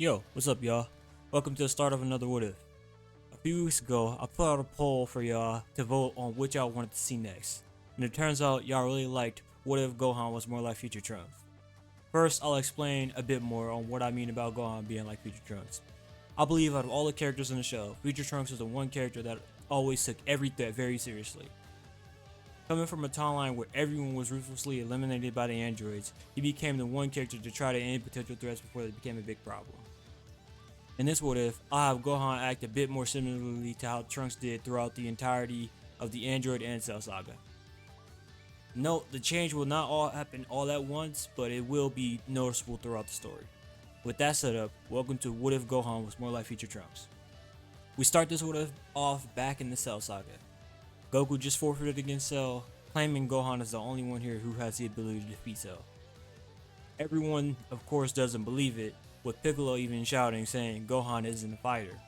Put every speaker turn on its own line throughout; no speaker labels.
Yo, what's up, y'all? Welcome to the start of another What If. A few weeks ago, I put out a poll for y'all to vote on which y'all wanted to see next, and it turns out y'all really liked What If Gohan was more like Future Trunks. First, I'll explain a bit more on what I mean about Gohan being like Future Trunks. I believe out of all the characters in the show, Future Trunks was the one character that always took every threat very seriously. Coming from a timeline where everyone was ruthlessly eliminated by the androids, he became the one character to try to end potential threats before they became a big problem. In this What If, I'll have Gohan act a bit more similarly to how Trunks did throughout the entirety of the Android and Cell saga. Note, the change will not all happen all at once, but it will be noticeable throughout the story. With that set up, welcome to What If Gohan was more like Future Trunks. We start this What If off back in the Cell saga. Goku just forfeited against Cell, claiming Gohan is the only one here who has the ability to defeat Cell. Everyone, of course, doesn't believe it, with Piccolo even shouting saying Gohan isn't a fighter.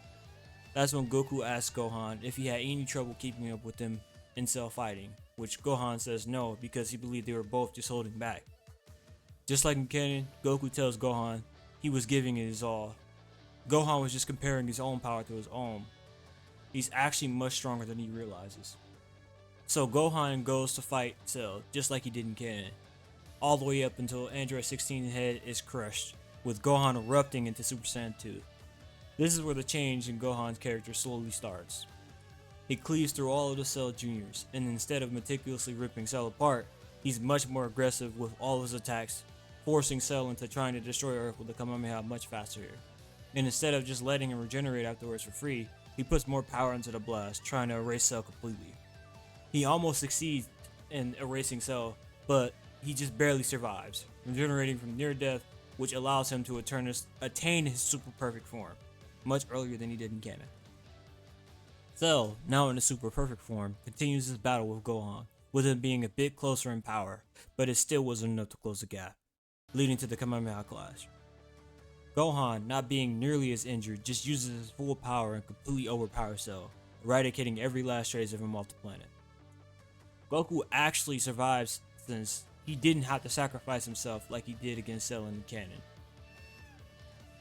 That's when Goku asks Gohan if he had any trouble keeping up with them in Cell fighting, which Gohan says no because he believed they were both just holding back. Just like in canon, Goku tells Gohan he was giving it his all. Gohan was just comparing his own power to his own. He's actually much stronger than he realizes. So Gohan goes to fight Cell just like he did in canon, all the way up until Android 16's head is crushed, with Gohan erupting into Super Saiyan 2. This is where the change in Gohan's character slowly starts. He cleaves through all of the Cell Juniors, and instead of meticulously ripping Cell apart, he's much more aggressive with all of his attacks, forcing Cell into trying to destroy Earth with the Kamehameha much faster here. And instead of just letting him regenerate afterwards for free, he puts more power into the blast, trying to erase Cell completely. He almost succeeds in erasing Cell, but he just barely survives, regenerating from near death, which allows him to attain his super perfect form, much earlier than he did in canon. Cell, now in his super perfect form, continues his battle with Gohan, with him being a bit closer in power, but it still wasn't enough to close the gap, leading to the Kamehameha clash. Gohan, not being nearly as injured, just uses his full power and completely overpowers Cell, eradicating every last trace of him off the planet. Goku actually survives since he didn't have to sacrifice himself like he did against Cell in canon.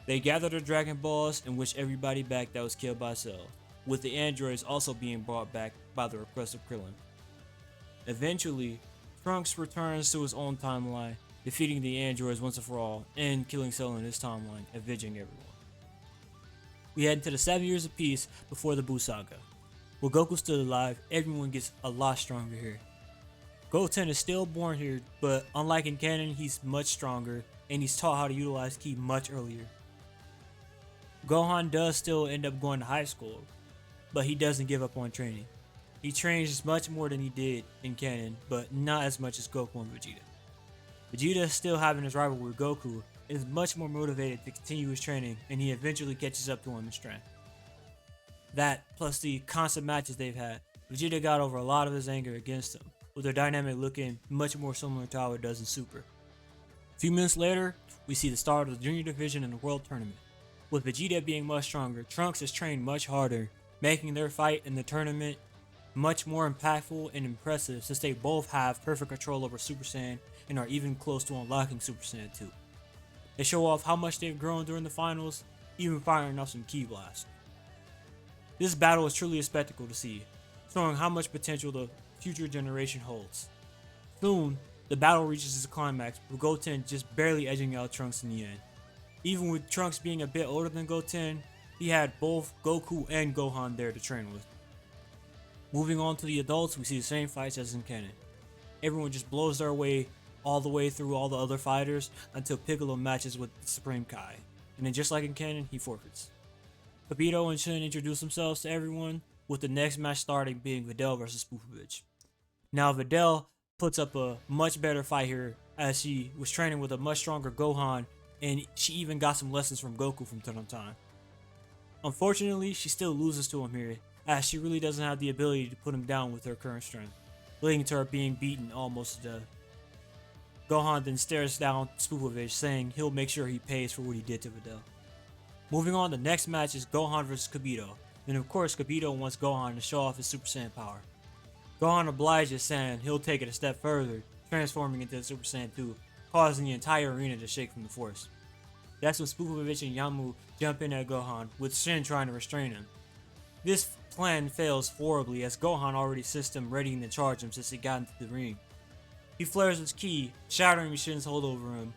They gather the Dragon Balls and wish everybody back that was killed by Cell, with the androids also being brought back by the request of Krillin. Eventually, Trunks returns to his own timeline, defeating the androids once and for all, and killing Cell in his timeline, avenging everyone. We head into the 7 years of peace before the Buu saga. With Goku still alive, everyone gets a lot stronger here. Goten is still born here, but unlike in canon, he's much stronger, and he's taught how to utilize Ki much earlier. Gohan does still end up going to high school, but he doesn't give up on training. He trains much more than he did in canon, but not as much as Goku and Vegeta. Vegeta is still having his rivalry with Goku, and is much more motivated to continue his training, and he eventually catches up to him in strength. That, plus the constant matches they've had, Vegeta got over a lot of his anger against him, with their dynamic looking much more similar to how it does in Super. A few minutes later, we see the start of the Junior Division in the World Tournament. With Vegeta being much stronger, Trunks is trained much harder, making their fight in the tournament much more impactful and impressive since they both have perfect control over Super Saiyan and are even close to unlocking Super Saiyan 2. They show off how much they've grown during the finals, even firing off some Ki blasts. This battle is truly a spectacle to see, showing how much potential the future generation holds. Soon, the battle reaches its climax, with Goten just barely edging out Trunks in the end. Even with Trunks being a bit older than Goten, he had both Goku and Gohan there to train with. Moving on to the adults, we see the same fights as in canon. Everyone just blows their way all the way through all the other fighters until Piccolo matches with the Supreme Kai, and then just like in canon, he forfeits. Kibito and Shun introduce themselves to everyone, with the next match starting being Videl vs Popovich. Now Videl puts up a much better fight here, as she was training with a much stronger Gohan, and she even got some lessons from Goku from time to time. Unfortunately, she still loses to him here, as she really doesn't have the ability to put him down with her current strength, leading to her being beaten almost to death. Gohan then stares down Spopovich, saying he'll make sure he pays for what he did to Videl. Moving on, the next match is Gohan vs Kibito, and of course Kibito wants Gohan to show off his Super Saiyan power. Gohan obliges, saying he'll take it a step further, transforming into Super Saiyan 2, causing the entire arena to shake from the force. That's when Spoopavich and Yamu jump in at Gohan, with Shin trying to restrain him. This plan fails horribly as Gohan already sits him readying to charge him since he got into the ring. He flares his ki, shattering Shin's hold over him,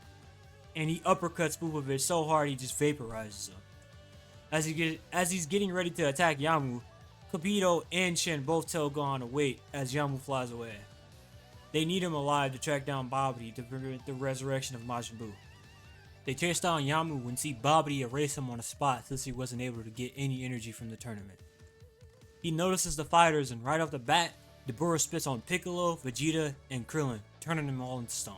and he uppercuts Spoopavich so hard he just vaporizes him. As he's getting ready to attack Yamu, Kibito and Shin both tell Gohan to wait as Yamu flies away. They need him alive to track down Babidi to prevent the resurrection of Majin Buu. They chase down Yamu and see Babidi erase him on the spot since he wasn't able to get any energy from the tournament. He notices the fighters and right off the bat, Dabura spits on Piccolo, Vegeta, and Krillin, turning them all into stone.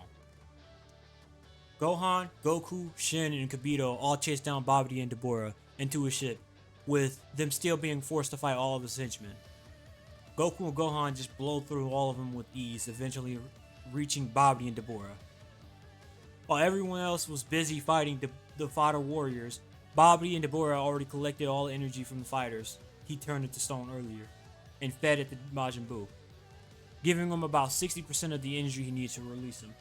Gohan, Goku, Shin, and Kibito all chase down Babidi and Dabura into a ship, with them still being forced to fight all of his henchmen. Goku and Gohan just blow through all of them with ease, eventually reaching Babidi and Dabura. While everyone else was busy fighting the fighter warriors, Babidi and Dabura already collected all the energy from the fighters he turned into stone earlier, and fed it to Majin Buu, giving him about 60% of the energy he needs to release him.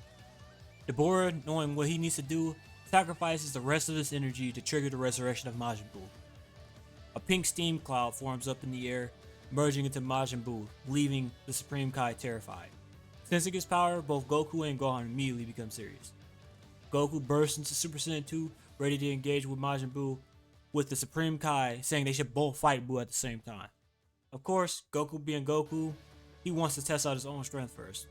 Dabura, knowing what he needs to do, sacrifices the rest of his energy to trigger the resurrection of Majin Buu. A pink steam cloud forms up in the air, merging into Majin Buu, leaving the Supreme Kai terrified. Sensing his power, both Goku and Gohan immediately become serious. Goku bursts into Super Saiyan 2, ready to engage with Majin Buu, with the Supreme Kai saying they should both fight Buu at the same time. Of course, Goku being Goku, he wants to test out his own strength first.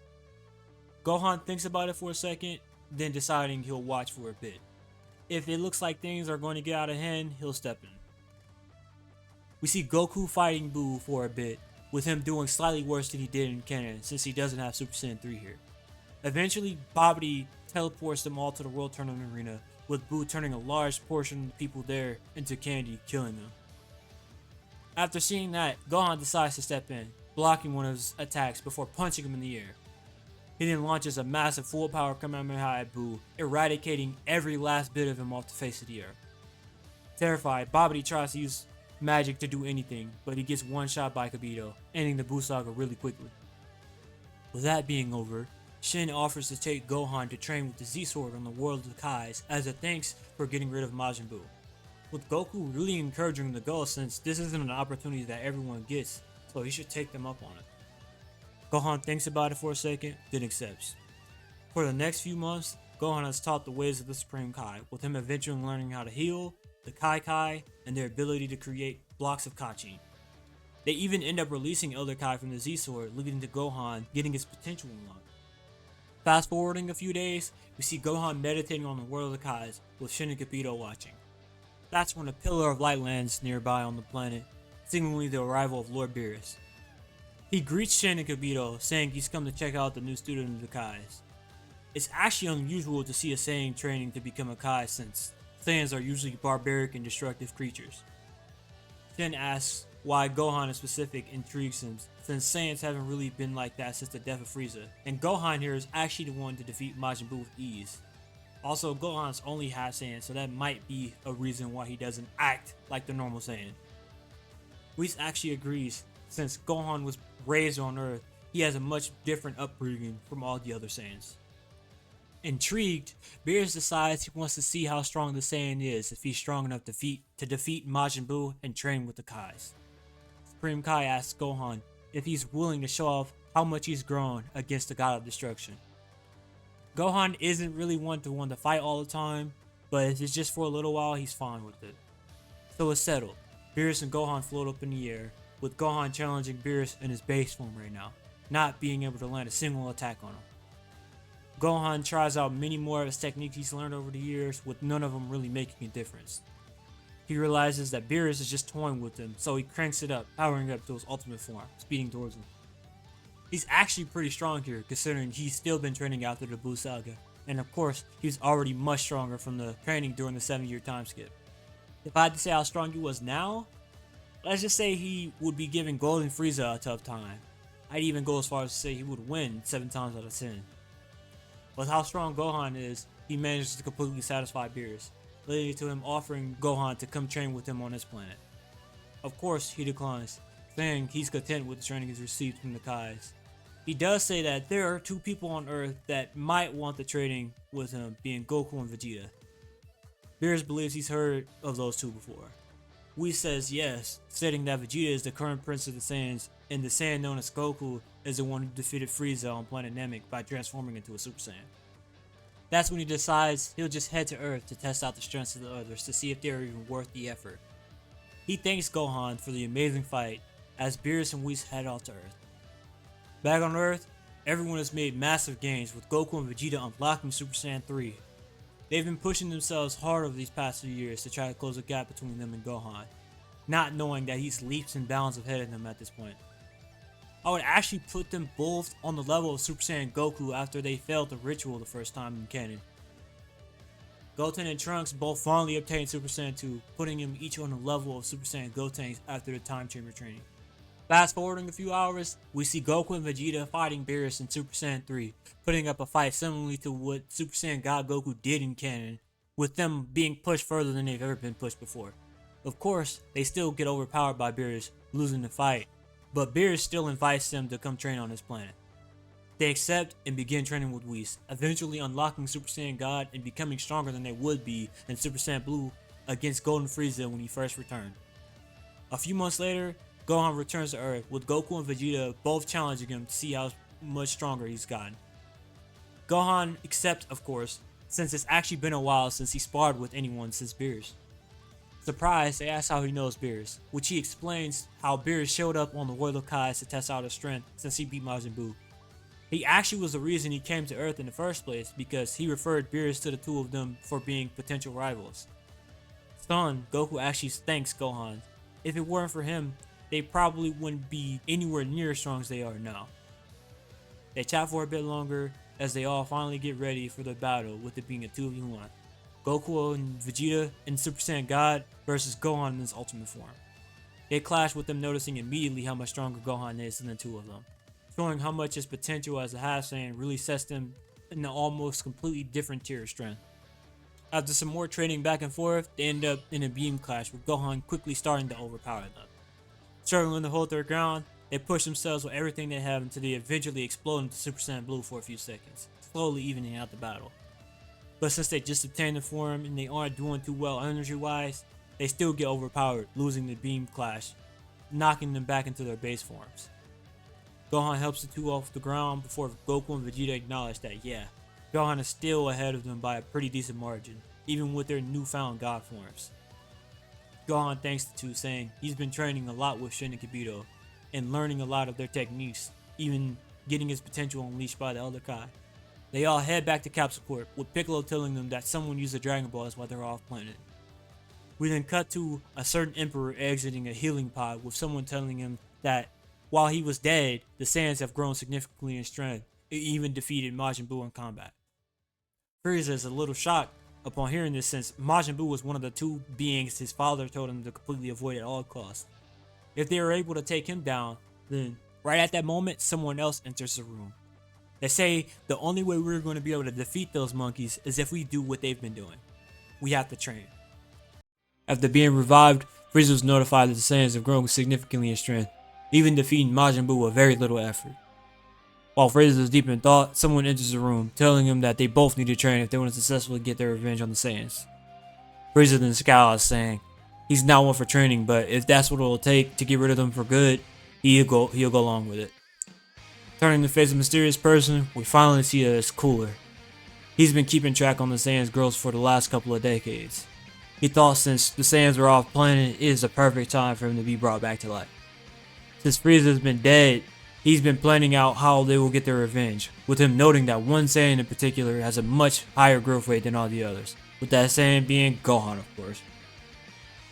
Gohan thinks about it for a second, then deciding he'll watch for a bit. If it looks like things are going to get out of hand, he'll step in. We see Goku fighting Buu for a bit, with him doing slightly worse than he did in canon since he doesn't have Super Saiyan 3 here. Eventually, Babidi teleports them all to the World Tournament Arena, with Buu turning a large portion of the people there into candy, killing them. After seeing that, Gohan decides to step in, blocking one of his attacks before punching him in the air. He then launches a massive full power Kamehameha at Buu, eradicating every last bit of him off the face of the earth. Terrified, Babidi tries to use magic to do anything, but he gets one shot by Kibito, ending the Buu saga really quickly. With that being over, Shin offers to take Gohan to train with the Z-Sword on the World of the Kais as a thanks for getting rid of Majin Buu, with Goku really encouraging him to go since this isn't an opportunity that everyone gets, so he should take them up on it. Gohan thinks about it for a second, then accepts. For the next few months, Gohan has taught the ways of the Supreme Kai, with him eventually learning how to heal, the Kai, and their ability to create blocks of Kachin. They even end up releasing Elder Kai from the Z-Sword, leading to Gohan getting his potential unlocked. Fast forwarding a few days, we see Gohan meditating on the World of the Kais, with Shin and Kibito watching. That's when a pillar of light lands nearby on the planet, signaling the arrival of Lord Beerus. He greets Shin and Kibito, saying he's come to check out the new student of the Kais. It's actually unusual to see a Saiyan training to become a Kai since Saiyans are usually barbaric and destructive creatures. Shin asks why Gohan in specific intrigues him, since Saiyans haven't really been like that since the death of Frieza, and Gohan here is actually the one to defeat Majin Buu with ease. Also, Gohan's only half Saiyan, so that might be a reason why he doesn't act like the normal Saiyan. Whis actually agrees, since Gohan was raised on Earth, he has a much different upbringing from all the other Saiyans. Intrigued, Beerus decides he wants to see how strong the Saiyan is if he's strong enough to defeat Majin Buu and train with the Kais. Supreme Kai asks Gohan if he's willing to show off how much he's grown against the God of Destruction. Gohan isn't really one to fight all the time, but if it's just for a little while, he's fine with it. So it's settled. Beerus and Gohan float up in the air, with Gohan challenging Beerus in his base form right now, not being able to land a single attack on him. Gohan tries out many more of his techniques he's learned over the years, with none of them really making a difference. He realizes that Beerus is just toying with him, so he cranks it up, powering up to his ultimate form, speeding towards him. He's actually pretty strong here, considering he's still been training after the Buu saga, and of course, he's already much stronger from the training during the 7-year time skip. If I had to say how strong he was now, let's just say he would be giving Golden Frieza a tough time. I'd even go as far as to say he would win 7 times out of 10. With how strong Gohan is, he manages to completely satisfy Beerus, leading to him offering Gohan to come train with him on his planet. Of course, he declines, saying he's content with the training he's received from the Kais. He does say that there are 2 people on Earth that might want the training with him, being Goku and Vegeta. Beerus believes he's heard of those two before. Whis says yes, stating that Vegeta is the current Prince of the Saiyans, and the Saiyan known as Goku is the one who defeated Frieza on planet Namek by transforming into a Super Saiyan. That's when he decides he'll just head to Earth to test out the strengths of the others to see if they're even worth the effort. He thanks Gohan for the amazing fight as Beerus and Whis head off to Earth. Back on Earth, everyone has made massive gains with Goku and Vegeta unlocking Super Saiyan 3. They've been pushing themselves hard over these past few years to try to close the gap between them and Gohan, not knowing that he's leaps and bounds ahead of them at this point. I would actually put them both on the level of Super Saiyan Goku after they failed the ritual the first time in canon. Goten and Trunks both finally obtained Super Saiyan 2, putting them each on the level of Super Saiyan Goten after the time chamber training. Fast forwarding a few hours, we see Goku and Vegeta fighting Beerus in Super Saiyan 3, putting up a fight similarly to what Super Saiyan God Goku did in canon, with them being pushed further than they've ever been pushed before. Of course, they still get overpowered by Beerus, losing the fight, but Beerus still invites them to come train on his planet. They accept and begin training with Whis, eventually unlocking Super Saiyan God and becoming stronger than they would be in Super Saiyan Blue against Golden Frieza when he first returned. A few months later, Gohan returns to Earth with Goku and Vegeta both challenging him to see how much stronger he's gotten. Gohan accepts, of course, since it's actually been a while since he sparred with anyone since Beerus. Surprised, they ask how he knows Beerus, which he explains how Beerus showed up on the Royal Kais to test out his strength since he beat Majin Buu. He actually was the reason he came to Earth in the first place because he referred Beerus to the two of them for being potential rivals. Stunned, Goku actually thanks Gohan. If it weren't for him, they probably wouldn't be anywhere near as strong as they are now. They chat for a bit longer as they all finally get ready for the battle, with it being a 2v1. Goku and Vegeta in Super Saiyan God versus Gohan in his ultimate form. They clash with them noticing immediately how much stronger Gohan is than the two of them, showing how much his potential as a half Saiyan really sets them in an almost completely different tier of strength. After some more trading back and forth, they end up in a beam clash with Gohan quickly starting to overpower them. Struggling to hold their ground, they push themselves with everything they have until they eventually explode into Super Saiyan Blue for a few seconds, slowly evening out the battle. But since they just obtained the form and they aren't doing too well energy wise, they still get overpowered, losing the beam clash, knocking them back into their base forms. Gohan helps the two off the ground before Goku and Vegeta acknowledge that yeah, Gohan is still ahead of them by a pretty decent margin, even with their newfound god forms. Gohan thanks the two, saying he's been training a lot with Shin and Kibito and learning a lot of their techniques, even getting his potential unleashed by the other Kai. They all head back to Capsule Corp, with Piccolo telling them that someone used the Dragon Balls while they're off planet. We then cut to a certain Emperor exiting a healing pod with someone telling him that while he was dead, the Saiyans have grown significantly in strength, and even defeated Majin Buu in combat. Frieza is a little shocked upon hearing this since Majin Buu was one of the two beings his father told him to completely avoid at all costs. If they were able to take him down, then right at that moment, someone else enters the room. They say the only way we're going to be able to defeat those monkeys is if we do what they've been doing. We have to train. After being revived, Frieza was notified that the Saiyans have grown significantly in strength, even defeating Majin Buu with very little effort. While Frieza was deep in thought, someone enters the room, telling him that they both need to train if they want to successfully get their revenge on the Saiyans. Frieza then scowls, saying he's not one for training, but if that's what it'll take to get rid of them for good, he'll go along with it. Turning to face a mysterious person, we finally see that it's Cooler. He's been keeping track on the Saiyans' growth for the last couple of decades. He thought since the Saiyans were off planet, it is the perfect time for him to be brought back to life. Since Frieza's been dead, he's been planning out how they will get their revenge, with him noting that one Saiyan in particular has a much higher growth rate than all the others, with that Saiyan being Gohan, of course.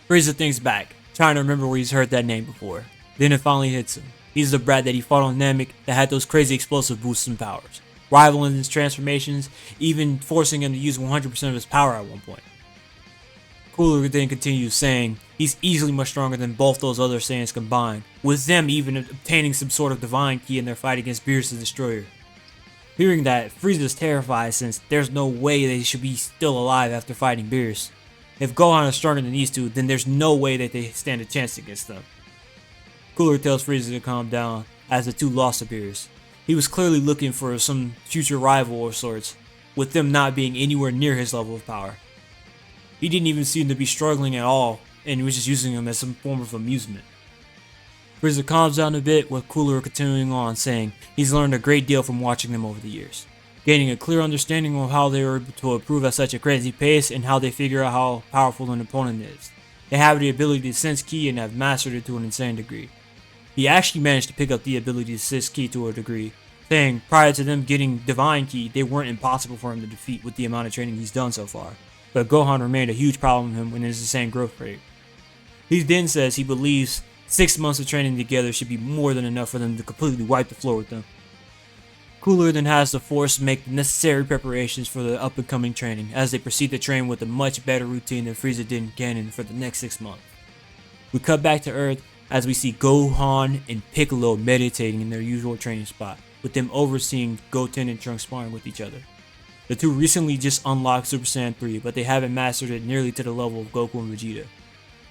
Frieza thinks back, trying to remember where he's heard that name before. Then it finally hits him. He's the brat that he fought on Namek that had those crazy explosive boosts and powers, rivaling his transformations, even forcing him to use 100% of his power at one point. Cooler then continues saying he's easily much stronger than both those other Saiyans combined, with them even obtaining some sort of divine key in their fight against Beerus the Destroyer. Hearing that, Frieza is terrified since there's no way they should be still alive after fighting Beerus. If Gohan is stronger than these two, then there's no way that they stand a chance against them. Cooler tells Frieza to calm down as the two lost to Beerus. He was clearly looking for some future rival of sorts, with them not being anywhere near his level of power. He didn't even seem to be struggling at all, and he was just using them as some form of amusement. Frieza calms down a bit, with Cooler continuing on, saying he's learned a great deal from watching them over the years, gaining a clear understanding of how they were able to improve at such a crazy pace and how they figure out how powerful an opponent is. They have the ability to sense ki and have mastered it to an insane degree. He actually managed to pick up the ability to sense ki to a degree, saying prior to them getting divine ki, they weren't impossible for him to defeat with the amount of training he's done so far, but Gohan remained a huge problem to him in his insane growth rate. He then says he believes 6 months of training together should be more than enough for them to completely wipe the floor with them. Cooler then has the Force make the necessary preparations for the up and coming training as they proceed to train with a much better routine than Frieza did in canon for the next 6 months. We cut back to Earth as we see Gohan and Piccolo meditating in their usual training spot, with them overseeing Goten and Trunks sparring with each other. The two recently just unlocked Super Saiyan 3, but they haven't mastered it nearly to the level of Goku and Vegeta.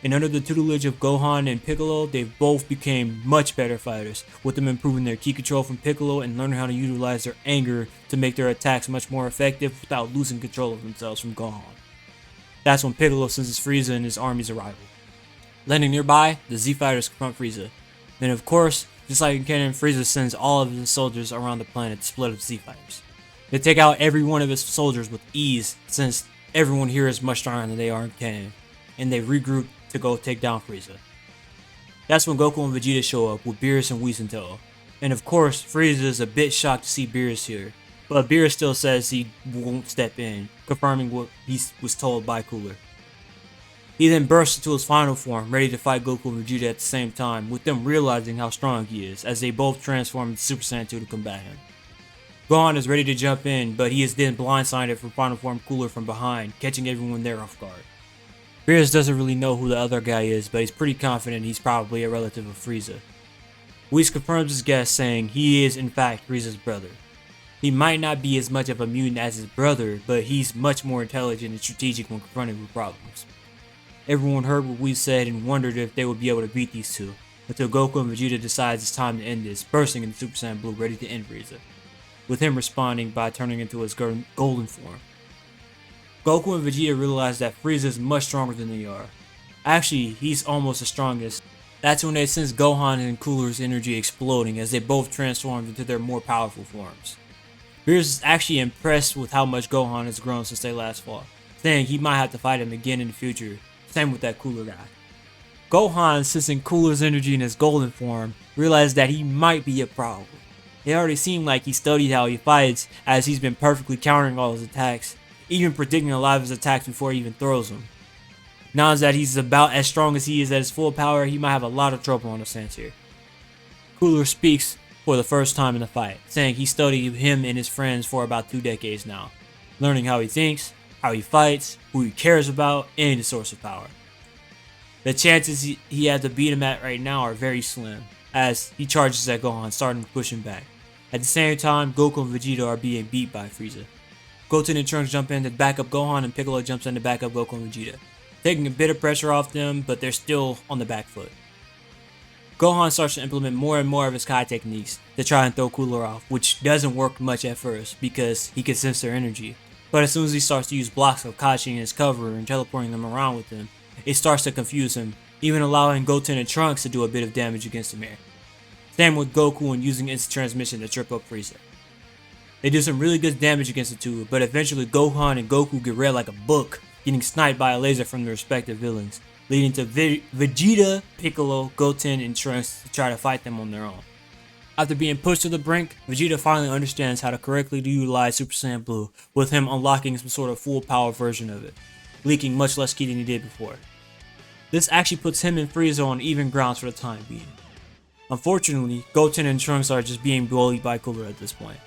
And under the tutelage of Gohan and Piccolo, they both became much better fighters, with them improving their ki control from Piccolo and learning how to utilize their anger to make their attacks much more effective without losing control of themselves from Gohan. That's when Piccolo senses Frieza and his army's arrival. Landing nearby, the Z fighters confront Frieza. Then of course, just like in canon, Frieza sends all of his soldiers around the planet to split up Z fighters. They take out every one of his soldiers with ease, since everyone here is much stronger than they are in canon, and they regroup to go take down Frieza. That's when Goku and Vegeta show up with Beerus and Whis in tow. And of course, Frieza is a bit shocked to see Beerus here, but Beerus still says he won't step in, confirming what he was told by Cooler. He then bursts into his final form, ready to fight Goku and Vegeta at the same time, with them realizing how strong he is, as they both transform into Super Saiyan 2 to combat him. Gohan is ready to jump in, but he is then blindsided from final form Cooler from behind, catching everyone there off guard. Beerus doesn't really know who the other guy is, but he's pretty confident he's probably a relative of Frieza. Whis confirms his guess, saying he is in fact Frieza's brother. He might not be as much of a mutant as his brother, but he's much more intelligent and strategic when confronted with problems. Everyone heard what Whis said and wondered if they would be able to beat these two, until Goku and Vegeta decides it's time to end this, bursting into Super Saiyan Blue ready to end Frieza, with him responding by turning into his golden form. Goku and Vegeta realize that Frieza is much stronger than they are. Actually, he's almost the strongest. That's when they sense Gohan and Cooler's energy exploding as they both transform into their more powerful forms. Beerus is actually impressed with how much Gohan has grown since they last fought, saying he might have to fight him again in the future. Same with that Cooler guy. Gohan, sensing Cooler's energy in his golden form, realized that he might be a problem. It already seemed like he studied how he fights, as he's been perfectly countering all his attacks, even predicting a lot of his attacks before he even throws them. Now that he's about as strong as he is at his full power, he might have a lot of trouble on his hands here. Cooler speaks for the first time in the fight, saying he studied him and his friends for about 2 decades now, learning how he thinks, how he fights, who he cares about, and his source of power. The chances he had to beat him at right now are very slim, as he charges at Gohan, starting to push him back. At the same time, Goku and Vegeta are being beat by Frieza. Goten and Trunks jump in to back up Gohan, and Piccolo jumps in to back up Goku and Vegeta, taking a bit of pressure off them, but they're still on the back foot. Gohan starts to implement more and more of his Kai techniques to try and throw Cooler off, which doesn't work much at first because he can sense their energy. But as soon as he starts to use blocks of Kashi in his cover and teleporting them around with him, it starts to confuse him, even allowing Goten and Trunks to do a bit of damage against him here. Same with Goku and using instant transmission to trip up Frieza. They do some really good damage against the two, but eventually Gohan and Goku get read like a book, getting sniped by a laser from their respective villains, leading to Vegeta, Piccolo, Goten, and Trunks to try to fight them on their own. After being pushed to the brink, Vegeta finally understands how to correctly utilize Super Saiyan Blue, with him unlocking some sort of full power version of it, leaking much less ki than he did before. This actually puts him and Frieza on even grounds for the time being. Unfortunately, Goten and Trunks are just being bullied by Cooler at this point.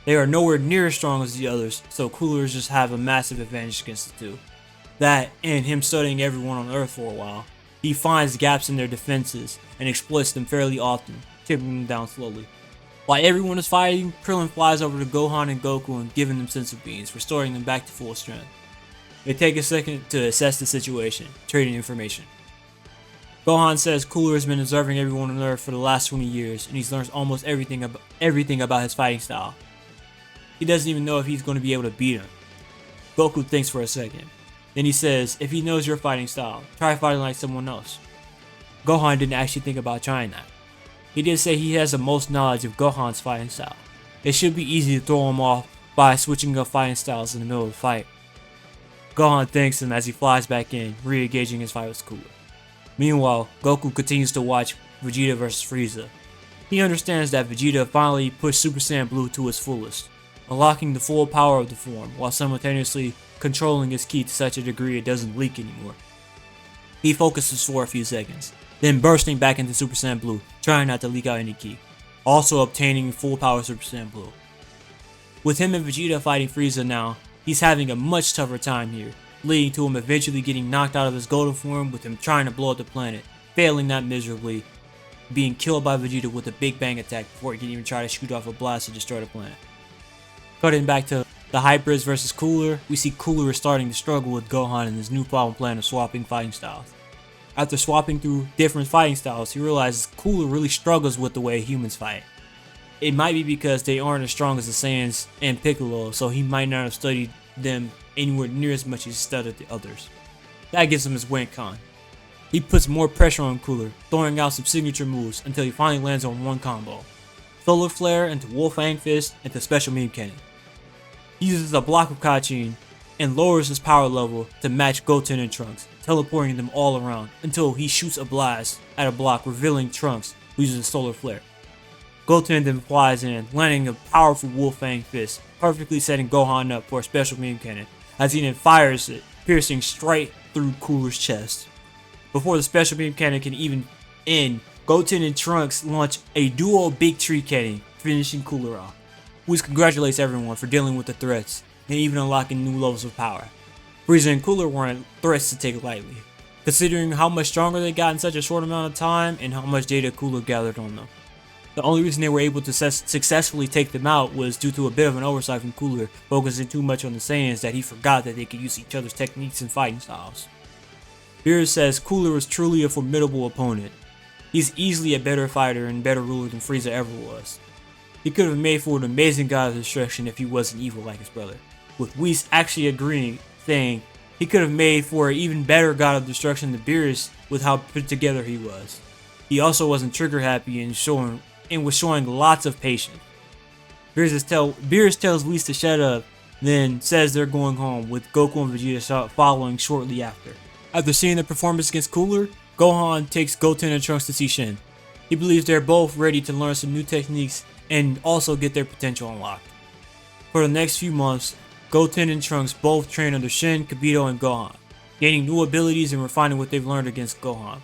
They are nowhere near as strong as the others, so Coolers just have a massive advantage against the two. That, and him studying everyone on Earth for a while, he finds gaps in their defenses and exploits them fairly often, chipping them down slowly. While everyone is fighting, Krillin flies over to Gohan and Goku and giving them senzu beans, restoring them back to full strength. They take a second to assess the situation, trading information. Gohan says Cooler has been observing everyone on Earth for the last 20 years, and he's learned almost everything about his fighting style. He doesn't even know if he's going to be able to beat him. Goku thinks for a second. Then he says, if he knows your fighting style, try fighting like someone else. Gohan didn't actually think about trying that. He did say he has the most knowledge of Gohan's fighting style. It should be easy to throw him off by switching up fighting styles in the middle of the fight. Gohan thanks him as he flies back in, re-engaging his fight with Cooler. Meanwhile, Goku continues to watch Vegeta vs Frieza. He understands that Vegeta finally pushed Super Saiyan Blue to its fullest, unlocking the full power of the form while simultaneously controlling its ki to such a degree it doesn't leak anymore. He focuses for a few seconds, then bursting back into Super Saiyan Blue, trying not to leak out any ki, also obtaining full power Super Saiyan Blue. With him and Vegeta fighting Frieza now, he's having a much tougher time here, leading to him eventually getting knocked out of his golden form with him trying to blow up the planet, failing that miserably, being killed by Vegeta with a Big Bang attack before he can even try to shoot off a blast to destroy the planet. Cutting back to the hybrids versus Cooler, we see Cooler is starting to struggle with Gohan and his newfound plan of swapping fighting styles. After swapping through different fighting styles, he realizes Cooler really struggles with the way humans fight. It might be because they aren't as strong as the Saiyans and Piccolo, so he might not have studied them anywhere near as much as he studied the others. That gives him his win con. He puts more pressure on Cooler, throwing out some signature moves until he finally lands on one combo. Solar Flare into Wolfang Fist into Special Meme Cannon. He uses a block of Kachin and lowers his power level to match Goten and Trunks, teleporting them all around until he shoots a blast at a block, revealing Trunks who uses a Solar Flare. Goten then flies in, landing a powerful Wolfang Fist, perfectly setting Gohan up for a Special Meme Cannon, as he then fires it, piercing straight through Cooler's chest. Before the Special Meme Cannon can even end, Goten and Trunks launch a duo Big Tree Cannon, finishing Cooler off, which congratulates everyone for dealing with the threats and even unlocking new levels of power. Frieza and Cooler weren't threats to take lightly, considering how much stronger they got in such a short amount of time and how much data Cooler gathered on them. The only reason they were able to successfully take them out was due to a bit of an oversight from Cooler, focusing too much on the Saiyans that he forgot that they could use each other's techniques and fighting styles. Beerus says Cooler was truly a formidable opponent. He's easily a better fighter and better ruler than Frieza ever was. He could have made for an amazing god of destruction if he wasn't evil like his brother, with Whis actually agreeing, saying he could have made for an even better god of destruction than Beerus with how put together he was. He also wasn't trigger happy and was showing lots of patience. Beerus tells Whis to shut up, then says they're going home, with Goku and Vegeta following shortly after. After seeing the performance against Cooler, Gohan takes Goten and Trunks to see Shin. He believes they're both ready to learn some new techniques and also get their potential unlocked. For the next few months, Goten and Trunks both train under Shin, Kibito, and Gohan, gaining new abilities and refining what they've learned against Gohan.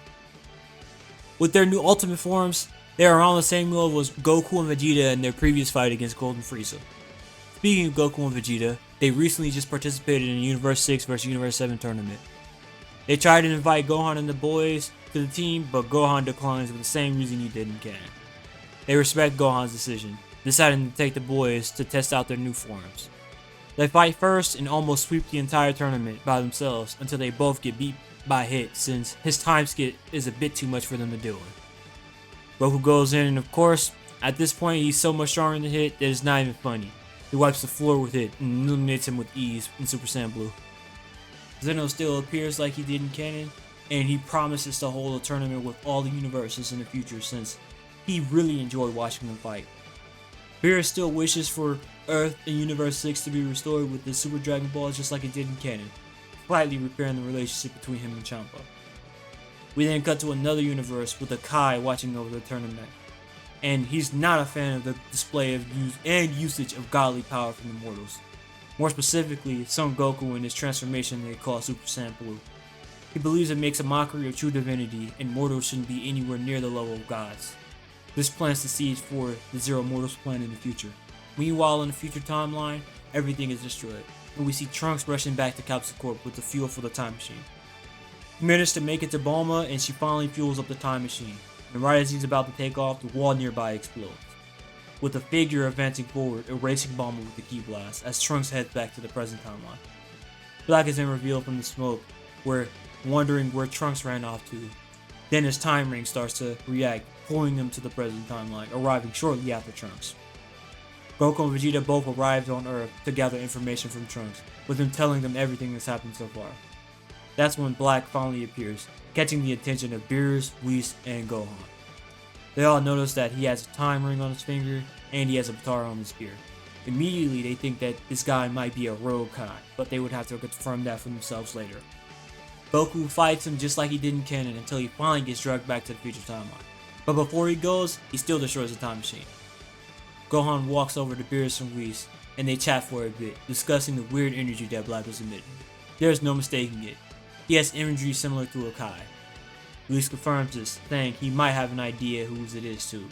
With their new ultimate forms, they are on the same level as Goku and Vegeta in their previous fight against Golden Frieza. Speaking of Goku and Vegeta, they recently just participated in a Universe 6 vs Universe 7 tournament. They tried to invite Gohan and the boys to the team, but Gohan declines for the same reason he did in canon. They respect Gohan's decision, deciding to take the boys to test out their new forms. They fight first and almost sweep the entire tournament by themselves until they both get beat by Hit, since his time skip is a bit too much for them to deal with. Goku goes in, and of course, at this point he's so much stronger than Hit that it's not even funny. He wipes the floor with Hit and eliminates him with ease in Super Saiyan Blue. Zeno still appears like he did in canon, and he promises to hold a tournament with all the universes in the future since he really enjoyed watching them fight. Beerus still wishes for Earth and Universe 6 to be restored with the Super Dragon Balls just like it did in canon, slightly repairing the relationship between him and Champa. We then cut to another universe with a Kai watching over the tournament, and he's not a fan of the display of usage of godly power from the mortals. More specifically, Son Goku and his transformation they call Super Saiyan Blue. He believes it makes a mockery of true divinity, and mortals shouldn't be anywhere near the level of gods. This plants the seeds for the Zero Mortals plan in the future. Meanwhile, in the future timeline, everything is destroyed, and we see Trunks rushing back to Capsule Corp with the fuel for the time machine. He managed to make it to Bulma, and she finally fuels up the time machine, and right as he's about to take off, the wall nearby explodes, with a figure advancing forward, erasing Bulma with the Ki Blast as Trunks heads back to the present timeline. Black is then revealed from the smoke, wondering where Trunks ran off to. Then his time ring starts to react, pulling him to the present timeline, arriving shortly after Trunks. Goku and Vegeta both arrived on Earth to gather information from Trunks, with him telling them everything that's happened so far. That's when Black finally appears, catching the attention of Beerus, Whis, and Gohan. They all notice that he has a time ring on his finger and he has a Batara on his ear. Immediately they think that this guy might be a rogue Kai, but they would have to confirm that for themselves later. Goku fights him just like he did in canon until he finally gets dragged back to the future timeline. But before he goes, he still destroys the time machine. Gohan walks over to Beerus and Whis, and they chat for a bit, discussing the weird energy that Black was emitting. There's no mistaking it. He has imagery similar to a Kai. Whis confirms this, saying he might have an idea whose it is too.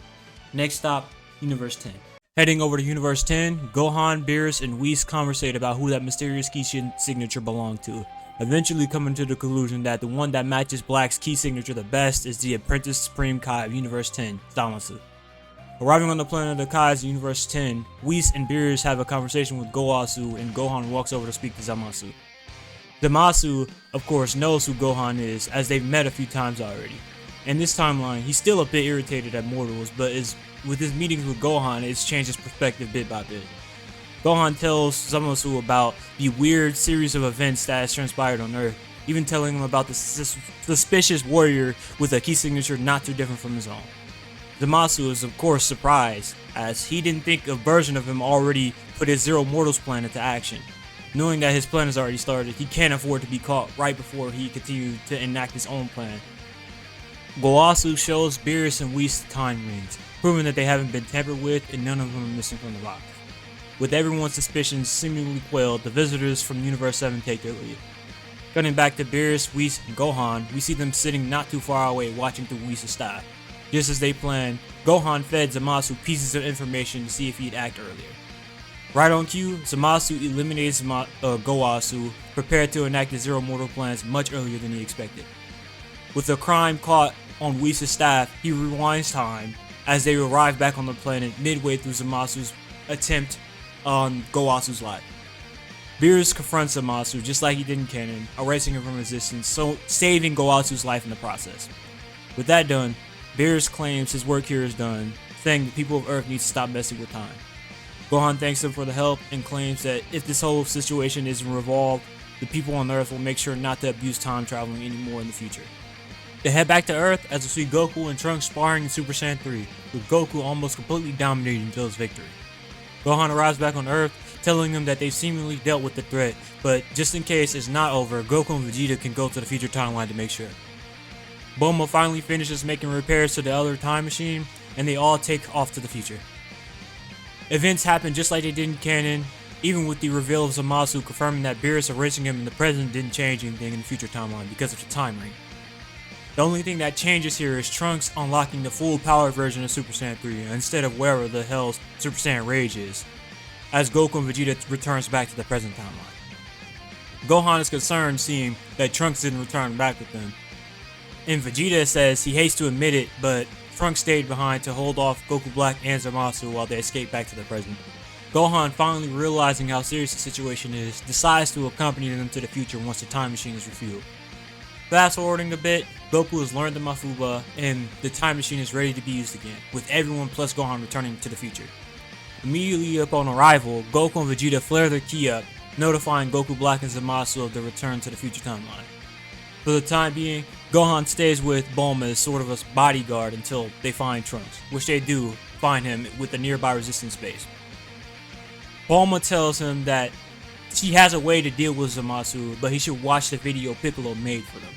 Next stop, Universe 10. Heading over to Universe 10, Gohan, Beerus, and Whis conversate about who that mysterious key signature belonged to, eventually coming to the conclusion that the one that matches Black's key signature the best is the Apprentice Supreme Kai of Universe 10, Zamasu. Arriving on the planet of the Kais in Universe 10, Whis and Beerus have a conversation with Goasu and Gohan walks over to speak to Zamasu. Zamasu, of course, knows who Gohan is, as they've met a few times already. In this timeline, he's still a bit irritated at mortals, but with his meetings with Gohan, it's changed his perspective bit by bit. Gohan tells Zamasu about the weird series of events that has transpired on Earth, even telling him about the suspicious warrior with a key signature not too different from his own. Zamasu is of course surprised, as he didn't think a version of him already put his Zero Mortals plan into action. Knowing that his plan has already started, he can't afford to be caught right before he continued to enact his own plan. Goasu shows Beerus and Whis the time rings, proving that they haven't been tampered with and none of them are missing from the box. With everyone's suspicions seemingly quelled, the visitors from Universe 7 take their leave. Cutting back to Beerus, Whis, and Gohan, we see them sitting not too far away watching through Whis' staff. Just as they planned, Gohan fed Zamasu pieces of information to see if he'd act earlier. Right on cue, Zamasu eliminates Goasu, prepared to enact his Zero Mortal plans much earlier than he expected. With the crime caught on Whis' staff, he rewinds time as they arrive back on the planet midway through Zamasu's attempt on Goasu's life. Beerus confronts Zamasu just like he did in canon, erasing him from resistance, so saving Goasu's life in the process. With that done, Beerus claims his work here is done, saying the people of Earth need to stop messing with time. Gohan thanks him for the help and claims that if this whole situation isn't resolved, the people on Earth will make sure not to abuse time traveling anymore in the future. They head back to Earth as we see Goku and Trunks sparring in Super Saiyan 3, with Goku almost completely dominating until his victory. Gohan arrives back on Earth, telling them that they've seemingly dealt with the threat, but just in case it's not over, Goku and Vegeta can go to the future timeline to make sure. Bulma finally finishes making repairs to the other time machine, and they all take off to the future. Events happen just like they did in canon, even with the reveal of Zamasu confirming that Beerus erasing him in the present didn't change anything in the future timeline because of the time ring. The only thing that changes here is Trunks unlocking the full power version of Super Saiyan 3 instead of wherever the hell Super Saiyan Rage is, as Goku and Vegeta returns back to the present timeline. Gohan is concerned seeing that Trunks didn't return back with them, and Vegeta says he hates to admit it, but Trunks stayed behind to hold off Goku Black and Zamasu while they escape back to the present. Gohan, finally realizing how serious the situation is, decides to accompany them to the future once the time machine is refueled. Fast forwarding a bit, Goku has learned the Mafuba and the time machine is ready to be used again, with everyone plus Gohan returning to the future. Immediately upon arrival, Goku and Vegeta flare their ki up, notifying Goku Black and Zamasu of their return to the future timeline. For the time being, Gohan stays with Bulma as sort of a bodyguard until they find Trunks, which they do find him with the nearby resistance base. Bulma tells him that she has a way to deal with Zamasu, but he should watch the video Piccolo made for them.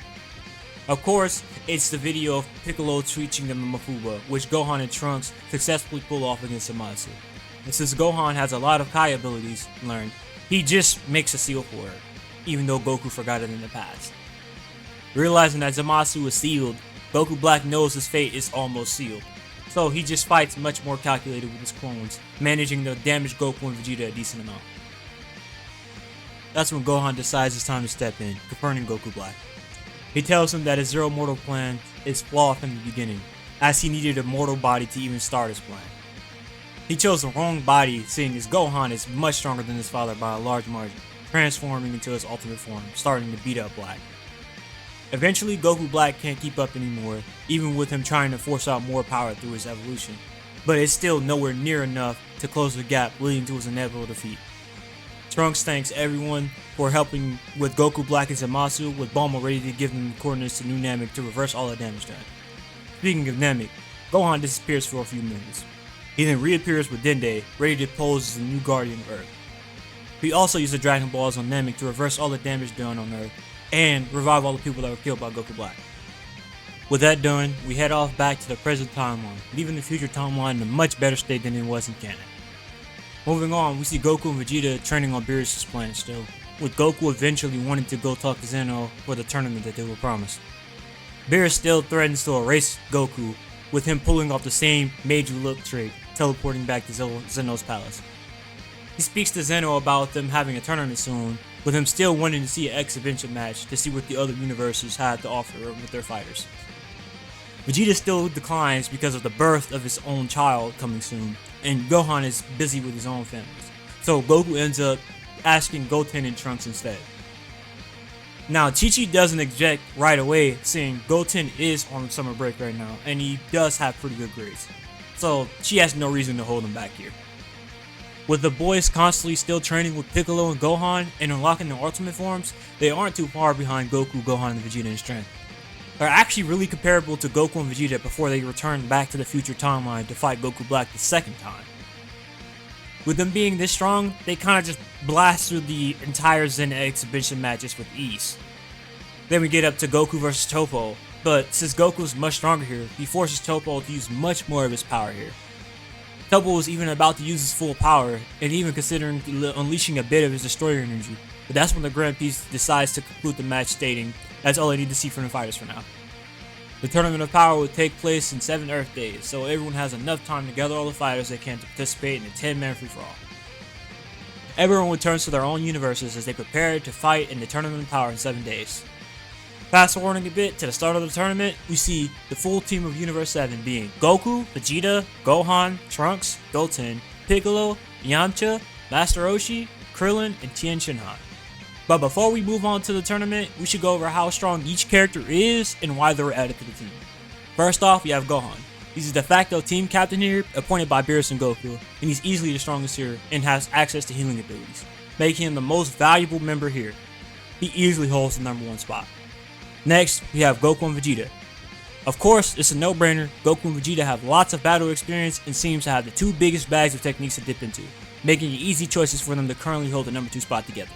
Of course, it's the video of Piccolo teaching them the Mafuba, which Gohan and Trunks successfully pull off against Zamasu. And since Gohan has a lot of Kai abilities learned, he just makes a seal for her, even though Goku forgot it in the past. Realizing that Zamasu is sealed, Goku Black knows his fate is almost sealed, so he just fights much more calculated with his clones, managing to damage Goku and Vegeta a decent amount. That's when Gohan decides it's time to step in, confronting Goku Black. He tells him that his Zero Mortal plan is flawed from the beginning, as he needed a mortal body to even start his plan. He chose the wrong body, seeing as Gohan is much stronger than his father by a large margin, transforming into his ultimate form, starting to beat up Black. Eventually, Goku Black can't keep up anymore, even with him trying to force out more power through his evolution, but it's still nowhere near enough to close the gap leading to his inevitable defeat. Trunks thanks everyone for helping with Goku, Black, and Zamasu, with Bulma ready to give them the coordinates to new Namek to reverse all the damage done. Speaking of Namek, Gohan disappears for a few minutes. He then reappears with Dende, ready to pose as the new Guardian of Earth. He also used the Dragon Balls on Namek to reverse all the damage done on Earth and revive all the people that were killed by Goku Black. With that done, we head off back to the present timeline, leaving the future timeline in a much better state than it was in canon. Moving on, we see Goku and Vegeta training on Beerus' planet still, with Goku eventually wanting to go talk to Zeno for the tournament that they were promised. Beerus still threatens to erase Goku, with him pulling off the same major look trait, teleporting back to Zeno's palace. He speaks to Zeno about them having a tournament soon, with him still wanting to see an exhibition match to see what the other universes had to offer with their fighters. Vegeta still declines because of the birth of his own child coming soon, and Gohan is busy with his own families. So Goku ends up asking Goten and Trunks instead. Now Chi-Chi doesn't object right away, seeing Goten is on summer break right now, and he does have pretty good grades. So she has no reason to hold him back here. With the boys constantly still training with Piccolo and Gohan and unlocking their ultimate forms, they aren't too far behind Goku, Gohan, and Vegeta in strength. They're actually really comparable to Goku and Vegeta before they return back to the future timeline to fight Goku Black the second time. With them being this strong, they kind of just blast through the entire Zen exhibition matches with ease. Then we get up to Goku versus Toppo, but since Goku is much stronger here, he forces Toppo to use much more of his power here. Toppo was even about to use his full power, and even considering unleashing a bit of his destroyer energy, but that's when the Grand Piece decides to conclude the match stating, "That's all I need to see from the fighters for now." The Tournament of Power will take place in 7 Earth days, so everyone has enough time to gather all the fighters they can to participate in a 10-man free-for-all. Everyone returns to their own universes as they prepare to fight in the Tournament of Power in 7 days. Fast forwarding a bit to the start of the tournament, we see the full team of Universe 7 being Goku, Vegeta, Gohan, Trunks, Goten, Piccolo, Yamcha, Master Roshi, Krillin, and Tien Shinhan. But before we move on to the tournament, we should go over how strong each character is and why they were added to the team. First off, we have Gohan. He's the de facto team captain here, appointed by Beerus and Goku, and he's easily the strongest here and has access to healing abilities, making him the most valuable member here. He easily holds the #1 spot. Next, we have Goku and Vegeta. Of course, it's a no-brainer. Goku and Vegeta have lots of battle experience and seems to have the 2 biggest bags of techniques to dip into, making it easy choices for them to currently hold the #2 spot together.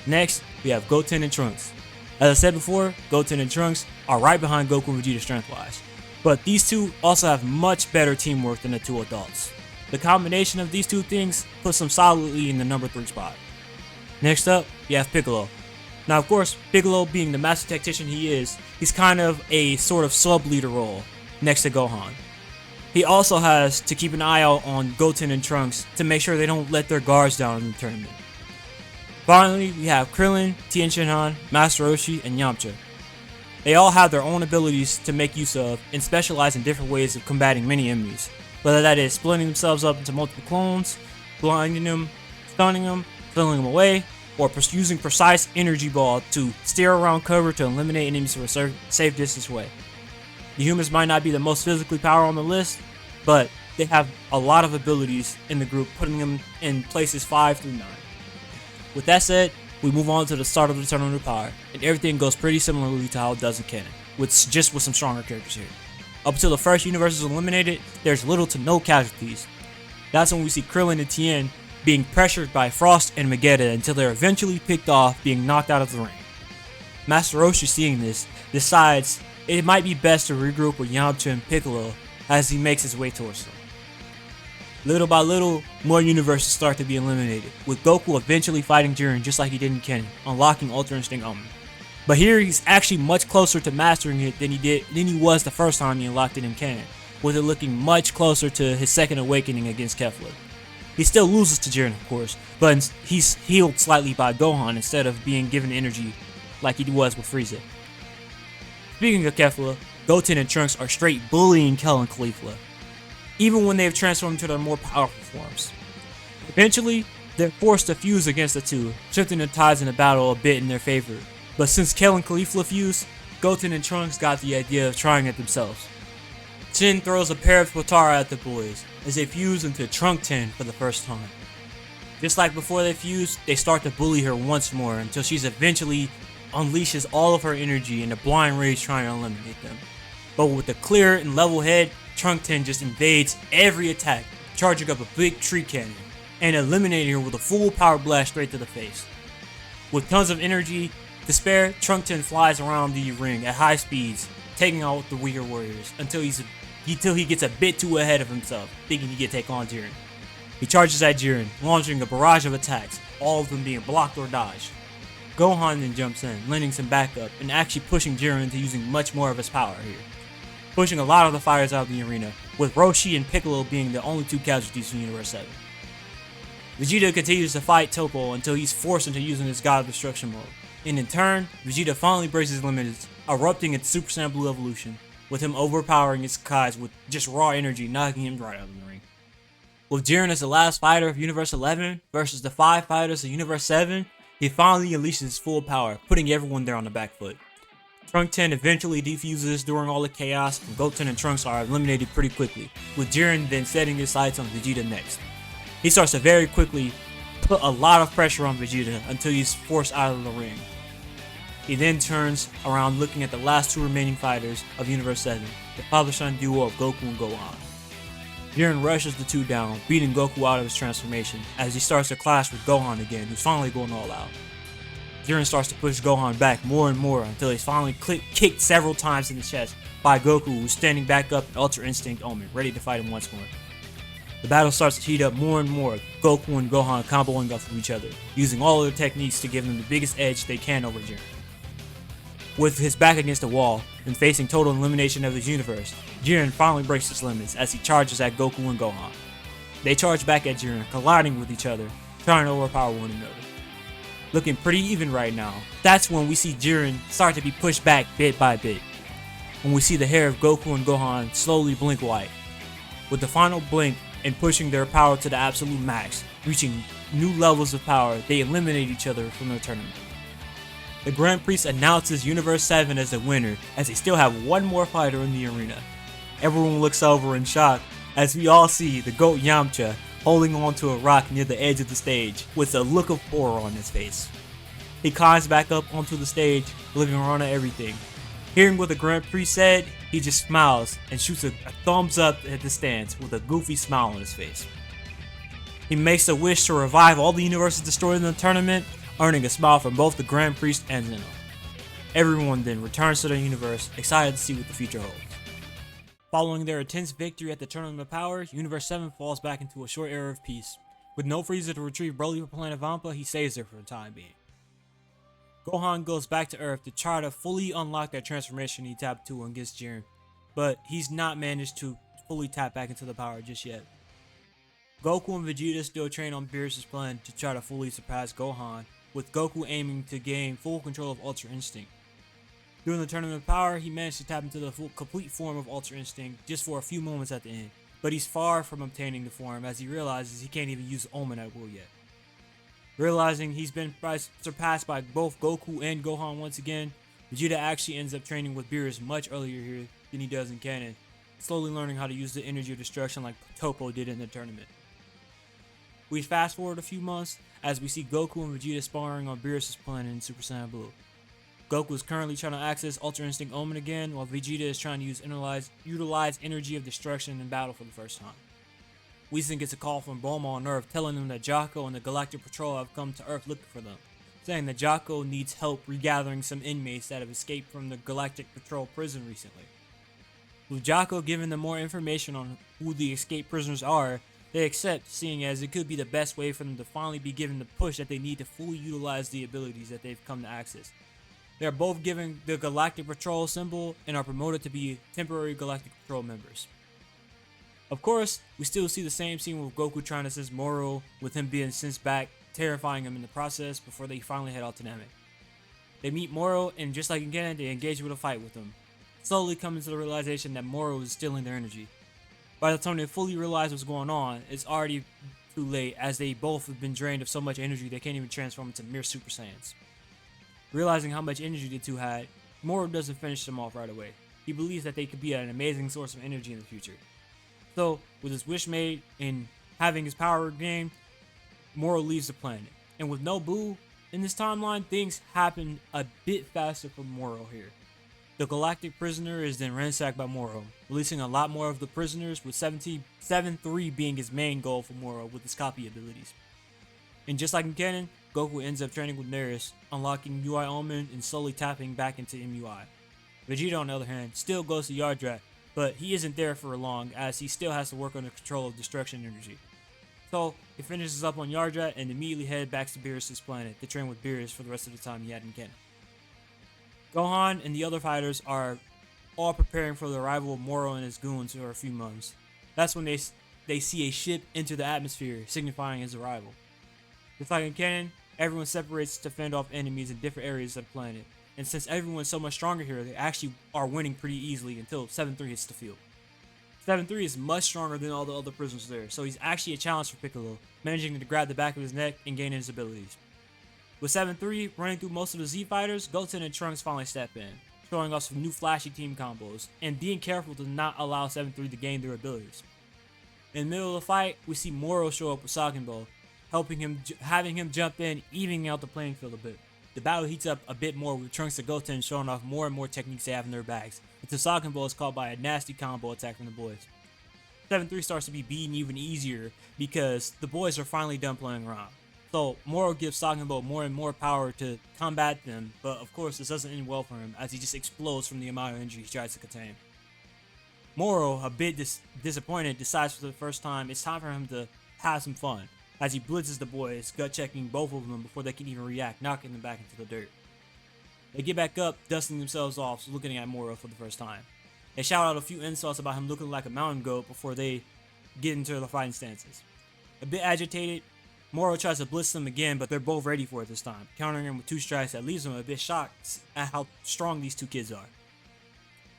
Next, we have Goten and Trunks. As I said before, Goten and Trunks are right behind Goku and Vegeta strength-wise, but these two also have much better teamwork than the 2 adults. The combination of these 2 things puts them solidly in the #3 spot. Next up, we have Piccolo. Now of course, Piccolo being the master tactician he is, he's kind of a sort of sub-leader role next to Gohan. He also has to keep an eye out on Goten and Trunks to make sure they don't let their guards down in the tournament. Finally, we have Krillin, Tien Shinhan, Master Roshi, and Yamcha. They all have their own abilities to make use of and specialize in different ways of combating many enemies, whether that is splitting themselves up into multiple clones, blinding them, stunning them, filling them away, or using precise energy ball to steer around cover to eliminate enemies from a safe distance away. The humans might not be the most physically powerful on the list, but they have a lot of abilities in the group, putting them in places 5 through 9. With that said, we move on to the start of the Tournament of Power, and everything goes pretty similarly to how it does in canon, just with some stronger characters here. Up until the first universe is eliminated, there's little to no casualties. That's when we see Krillin and Tien being pressured by Frost and Vegeta until they're eventually picked off, being knocked out of the ring. Master Roshi, seeing this, decides it might be best to regroup with Yamcha and Piccolo as he makes his way towards them. Little by little, more universes start to be eliminated, with Goku eventually fighting Jiren just like he did in canon, unlocking Ultra Instinct Omni. But here he's actually much closer to mastering it than he was the first time he unlocked it in canon, with it looking much closer to his second awakening against Kefla. He still loses to Jiren, of course, but he's healed slightly by Gohan instead of being given energy like he was with Frieza. Speaking of Kefla, Goten and Trunks are straight bullying Kel and Caulifla, even when they have transformed into their more powerful forms. Eventually, they're forced to fuse against the two, shifting the tides in the battle a bit in their favor. But since Kel and Caulifla fuse, Goten and Trunks got the idea of trying it themselves. Chin throws a pair of Potara at the boys as they fuse into Trunk 10 for the first time. Just like before they fuse, they start to bully her once more until she's eventually unleashes all of her energy in a blind rage trying to eliminate them. But with a clear and level head, Trunk 10 just invades every attack, charging up a big tree cannon and eliminating her with a full power blast straight to the face. With tons of energy to spare, Trunk 10 flies around the ring at high speeds, taking out the weaker warriors until he gets a bit too ahead of himself, thinking he can take on Jiren. He charges at Jiren, launching a barrage of attacks, all of them being blocked or dodged. Gohan then jumps in, lending some backup and actually pushing Jiren into using much more of his power here, pushing a lot of the fighters out of the arena, with Roshi and Piccolo being the only two casualties from Universe 7. Vegeta continues to fight Toppo until he's forced into using his God of Destruction mode, and in turn, Vegeta finally breaks his limits, erupting its Super Saiyan Blue evolution, with him overpowering his Kais with just raw energy, knocking him right out of the ring. With Jiren as the last fighter of Universe 11 versus the 5 fighters of Universe 7, he finally unleashes his full power, putting everyone there on the back foot. Trunk 10 eventually defuses during all the chaos, and Goten and Trunks are eliminated pretty quickly, with Jiren then setting his sights on Vegeta next. He starts to very quickly put a lot of pressure on Vegeta until he's forced out of the ring. He then turns around looking at the last 2 remaining fighters of Universe 7, the father-son duo of Goku and Gohan. Jiren rushes the two down, beating Goku out of his transformation as he starts to clash with Gohan again, who's finally going all out. Jiren starts to push Gohan back more and more until he's finally kicked several times in the chest by Goku, who's standing back up in Ultra Instinct Omen, ready to fight him once more. The battle starts to heat up more and more, Goku and Gohan comboing off of each other, using all of their techniques to give them the biggest edge they can over Jiren. With his back against the wall and facing total elimination of his universe, Jiren finally breaks his limits as he charges at Goku and Gohan. They charge back at Jiren, colliding with each other, trying to overpower one another. Looking pretty even right now. That's when we see Jiren start to be pushed back bit by bit, when we see the hair of Goku and Gohan slowly blink white. With the final blink and pushing their power to the absolute max, reaching new levels of power, they eliminate each other from the tournament. The Grand Priest announces Universe 7 as the winner, as they still have one more fighter in the arena. Everyone looks over in shock as we all see the GOAT Yamcha holding onto a rock near the edge of the stage with a look of horror on his face. He climbs back up onto the stage, looking around at everything. Hearing what the Grand Priest said, he just smiles and shoots a thumbs up at the stands with a goofy smile on his face. He makes a wish to revive all the universes destroyed in the tournament, earning a smile from both the Grand Priest and Zeno. Everyone then returns to their universe, excited to see what the future holds. Following their intense victory at the Tournament of Power, Universe 7 falls back into a short era of peace. With no Frieza to retrieve Broly from planet Vampa, he stays there for the time being. Gohan goes back to Earth to try to fully unlock that transformation he tapped to against Jiren, but he's not managed to fully tap back into the power just yet. Goku and Vegeta still train on Beerus' plan to try to fully surpass Gohan, with Goku aiming to gain full control of Ultra Instinct. During the Tournament of Power, he managed to tap into the complete form of Ultra Instinct just for a few moments at the end, but he's far from obtaining the form as he realizes he can't even use Omen at will yet. Realizing he's been surpassed by both Goku and Gohan once again, Vegeta actually ends up training with Beerus much earlier here than he does in canon, slowly learning how to use the energy of destruction like Toppo did in the tournament. We fast forward a few months as we see Goku and Vegeta sparring on Beerus' planet in Super Saiyan Blue. Goku is currently trying to access Ultra Instinct Omen again, while Vegeta is trying to utilize energy of destruction in battle for the first time. Whis gets a call from Bulma on Earth telling them that Jocko and the Galactic Patrol have come to Earth looking for them, saying that Jocko needs help regathering some inmates that have escaped from the Galactic Patrol prison recently. With Jocko giving them more information on who the escaped prisoners are, they accept, seeing as it could be the best way for them to finally be given the push that they need to fully utilize the abilities that they've come to access. They are both given the Galactic Patrol symbol and are promoted to be temporary Galactic Patrol members. Of course, we still see the same scene with Goku trying to assist Moro, with him being sent back, terrifying him in the process before they finally head out to Namek. They meet Moro, and just like again, they engage with a fight with him, slowly coming to the realization that Moro is stealing their energy. By the time they fully realize what's going on, it's already too late, as they both have been drained of so much energy they can't even transform into mere Super Saiyans. Realizing how much energy the two had, Moro doesn't finish them off right away. He believes that they could be an amazing source of energy in the future. So, with his wish made and having his power regained, Moro leaves the planet. And with no Buu in this timeline, things happen a bit faster for Moro here. The galactic prisoner is then ransacked by Moro, releasing a lot more of the prisoners, with 7-3 being his main goal for Moro with his copy abilities. And just like in canon, Goku ends up training with Beerus, unlocking UI Almond and slowly tapping back into MUI. Vegeta, on the other hand, still goes to Yardrat, but he isn't there for long as he still has to work on the control of destruction energy. So he finishes up on Yardrat and immediately head back to Beerus' planet to train with Beerus for the rest of the time he had in canon. Gohan and the other fighters are all preparing for the arrival of Moro and his goons for a few months. That's when they see a ship enter the atmosphere, signifying his arrival. Just like in canon, everyone separates to fend off enemies in different areas of the planet, and since everyone's so much stronger here, they actually are winning pretty easily until 7-3 hits the field. 7-3 is much stronger than all the other prisoners there, so he's actually a challenge for Piccolo, managing to grab the back of his neck and gaining his abilities. With 7-3 running through most of the Z fighters, Goten and Trunks finally step in, showing off some new flashy team combos, and being careful to not allow 7-3 to gain their abilities. In the middle of the fight, we see Moro show up with Sagenbo, having him jump in, evening out the playing field a bit. The battle heats up a bit more with Trunks and Goten showing off more and more techniques they have in their bags, until Sagenbo is caught by a nasty combo attack from the boys. 7-3 starts to be beaten even easier because the boys are finally done playing around. So Moro gives Sagenbo more and more power to combat them, but of course this doesn't end well for him as he just explodes from the amount of energy he tries to contain. Moro, a bit disappointed, decides for the first time it's time for him to have some fun, as he blitzes the boys, gut-checking both of them before they can even react, knocking them back into the dirt. They get back up, dusting themselves off, looking at Moro for the first time. They shout out a few insults about him looking like a mountain goat before they get into the fighting stances. A bit agitated, Moro tries to blitz them again, but they're both ready for it this time, countering him with 2 strikes that leaves him a bit shocked at how strong these 2 kids are.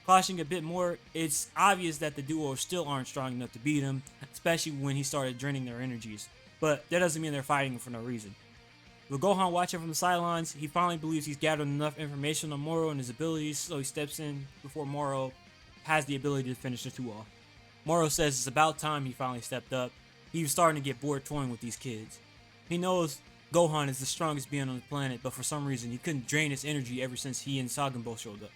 Clashing a bit more, it's obvious that the duo still aren't strong enough to beat him, especially when he started draining their energies, but that doesn't mean they're fighting for no reason. With Gohan watching from the sidelines, he finally believes he's gathered enough information on Moro and his abilities, so he steps in before Moro has the ability to finish the 2 off. Moro says it's about time he finally stepped up. He was starting to get bored toying with these kids. He knows Gohan is the strongest being on the planet, but for some reason he couldn't drain his energy ever since he and Sagenbo showed up.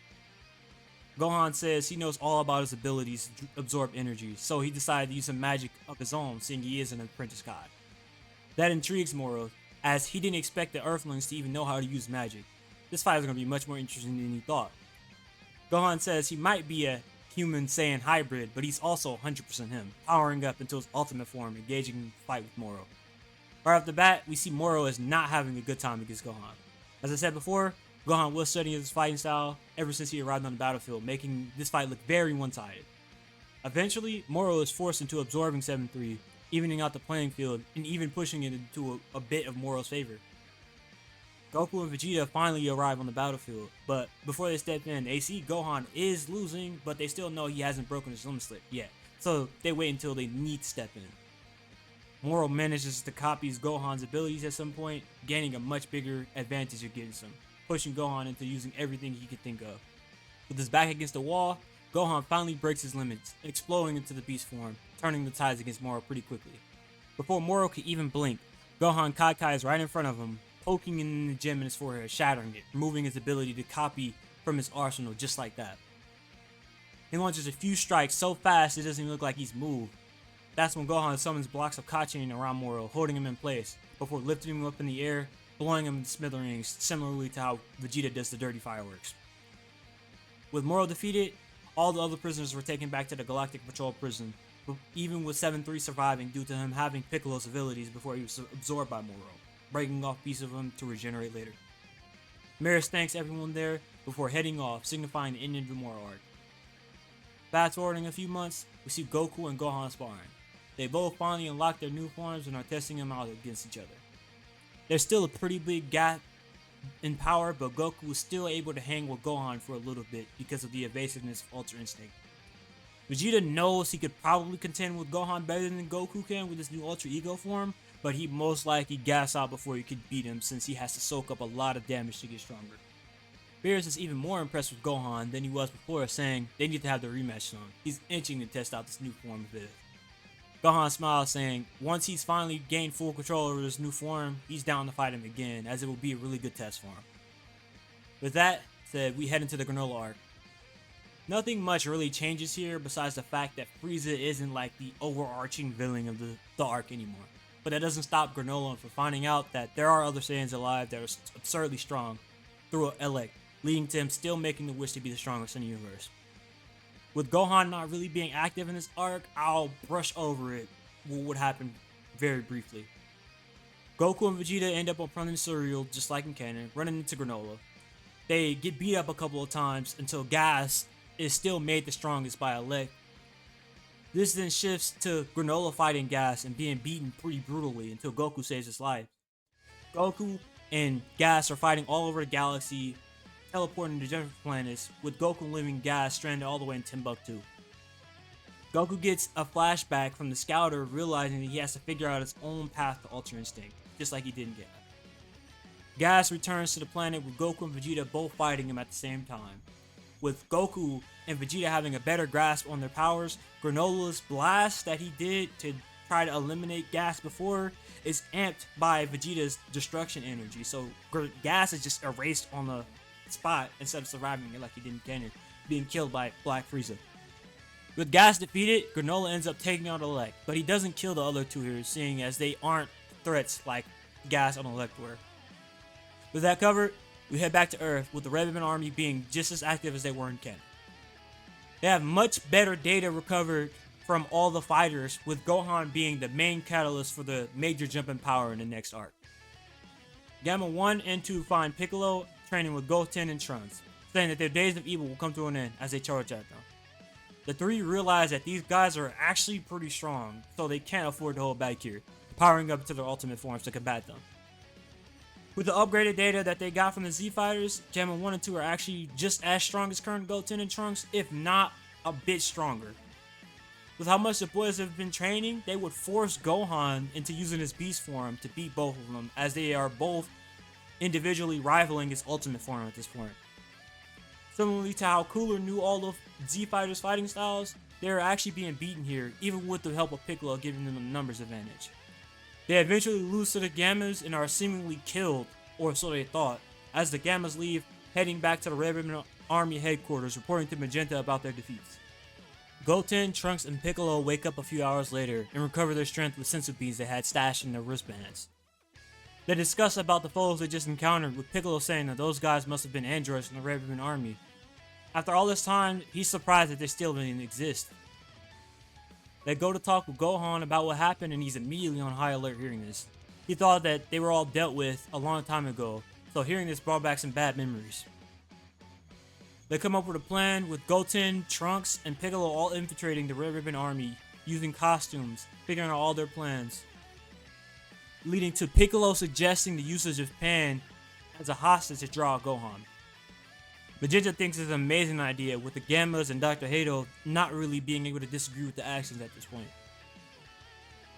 Gohan says he knows all about his abilities to absorb energy, so he decided to use some magic of his own, seeing he is an apprentice god. That intrigues Moro, as he didn't expect the Earthlings to even know how to use magic. This fight is going to be much more interesting than he thought. Gohan says he might be a human Saiyan hybrid, but he's also 100% him, powering up into his ultimate form, engaging in a fight with Moro. Right off the bat, we see Moro as not having a good time against Gohan. As I said before, Gohan was studying his fighting style ever since he arrived on the battlefield, making this fight look very one-sided. Eventually, Moro is forced into absorbing 7-3, evening out the playing field and even pushing it into a bit of Moro's favor. Goku and Vegeta finally arrive on the battlefield, but before they step in, they see Gohan is losing, but they still know he hasn't broken his limit slip yet, so they wait until they need to step in. Moro manages to copy Gohan's abilities at some point, gaining a much bigger advantage against him, pushing Gohan into using everything he could think of. With his back against the wall, Gohan finally breaks his limits, exploding into the beast form, turning the tides against Moro pretty quickly. Before Moro could even blink, Gohan Kaikai right in front of him, poking in the gem in his forehead, shattering it, removing his ability to copy from his arsenal just like that. He launches a few strikes so fast it doesn't even look like he's moved. That's when Gohan summons blocks of Kachin around Moro, holding him in place, before lifting him up in the air, blowing him into smithereens, similarly to how Vegeta does the dirty fireworks. With Moro defeated, all the other prisoners were taken back to the Galactic Patrol prison, even with 7-3 surviving due to him having Piccolo's abilities before he was absorbed by Moro, breaking off pieces of him to regenerate later. Beerus thanks everyone there before heading off, signifying the end of the Moro arc. Fast forwarding a few months, we see Goku and Gohan sparring. They both finally unlock their new forms and are testing them out against each other. There's still a pretty big gap in power, but Goku is still able to hang with Gohan for a little bit because of the evasiveness of Ultra Instinct. Vegeta knows he could probably contend with Gohan better than Goku can with his new Ultra Ego form, but he most likely gas out before he could beat him since he has to soak up a lot of damage to get stronger. Beerus is even more impressed with Gohan than he was before, saying they need to have the rematch soon. He's itching to test out this new form of his. Gohan smiles, saying once he's finally gained full control over his new form, he's down to fight him again, as it will be a really good test for him. With that said, we head into the Granola arc. Nothing much really changes here besides the fact that Frieza isn't like the overarching villain of the arc anymore. But that doesn't stop Granola from finding out that there are other Saiyans alive that are absurdly strong through an elect, leading to him still making the wish to be the strongest in the universe. With Gohan not really being active in this arc, I'll brush over it, what would happen very briefly. Goku and Vegeta end up on Prime Cereal, just like in canon, running into Granola. They get beat up a couple of times until Gas is still made the strongest by Elect. This then shifts to Granola fighting Gas and being beaten pretty brutally until Goku saves his life. Goku and Gas are fighting all over the galaxy, teleporting to different planets, with Goku leaving Gas stranded all the way in Timbuktu. Goku gets a flashback from the Scouter, realizing that he has to figure out his own path to Ultra Instinct, just like he did in Gas. Gas returns to the planet with Goku and Vegeta both fighting him at the same time. With Goku and Vegeta having a better grasp on their powers, Granola's blast that he did to try to eliminate Gas before is amped by Vegeta's destruction energy, so Gas is just erased on the spot instead of surviving it like he did in canon, being killed by Black Frieza. With Gas defeated, Granola ends up taking out Elect, but he doesn't kill the other two here, seeing as they aren't threats like Gas and Elect were. With that covered, we head back to Earth with the Regimen army being just as active as they were in canon. They have much better data recovered from all the fighters, with Gohan being the main catalyst for the major jump in power in the next arc. Gamma 1 and 2 find Piccolo training with Goten and Trunks, saying that their days of evil will come to an end as they charge at them. The three realize that these guys are actually pretty strong, so they can't afford to hold back here, powering up to their ultimate forms to combat them. With the upgraded data that they got from the Z Fighters, Gamma 1 and 2 are actually just as strong as current Goten and Trunks, if not a bit stronger. With how much the boys have been training, they would force Gohan into using his beast form to beat both of them, as they are both individually rivaling his ultimate form at this point. Similarly to how Cooler knew all of Z Fighters' fighting styles, they are actually being beaten here, even with the help of Piccolo giving them a numbers advantage. They eventually lose to the Gammas and are seemingly killed, or so they thought, as the Gammas leave, heading back to the Regimen Army headquarters, reporting to Magenta about their defeats. Goten, Trunks, and Piccolo wake up a few hours later and recover their strength with sensu beans they had stashed in their wristbands. They discuss about the foes they just encountered, with Piccolo saying that those guys must have been androids from the Regimen Army. After all this time, he's surprised that they still even exist. They go to talk with Gohan about what happened, and he's immediately on high alert hearing this. He thought that they were all dealt with a long time ago, so hearing this brought back some bad memories. They come up with a plan with Goten, Trunks, and Piccolo all infiltrating the Red Ribbon Army using costumes, figuring out all their plans, leading to Piccolo suggesting the usage of Pan as a hostage to draw Gohan. Magenta thinks it's an amazing idea, with the Gammas and Dr. Hato not really being able to disagree with the actions at this point.